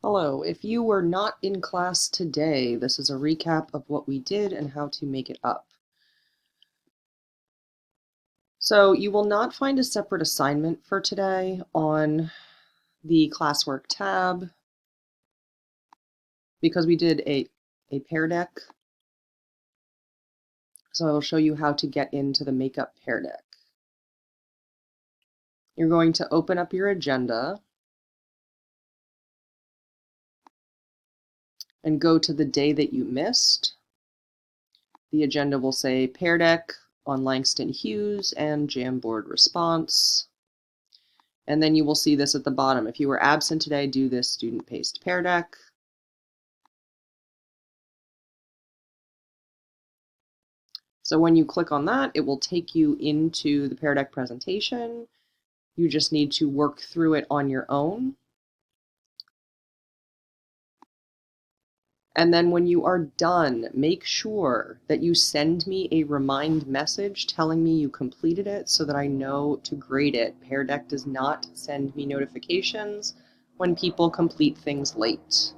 Hello, if you were not in class today, this is a recap of what we did and how to make it up. So you will not find a separate assignment for today on the classwork tab because we did a Pear Deck. So I will show you how to get into the Makeup Pear Deck. You're going to open up your agenda and go to the day that you missed. The agenda will say Pear Deck on Langston Hughes and Jamboard response. And then you will see this at the bottom. If you were absent today, do this student paced Pear Deck. So when you click on that, it will take you into the Pear Deck presentation. You just need to work through it on your own. And then when you are done, make sure that you send me a remind message telling me you completed it so that I know to grade it. Pear Deck does not send me notifications when people complete things late.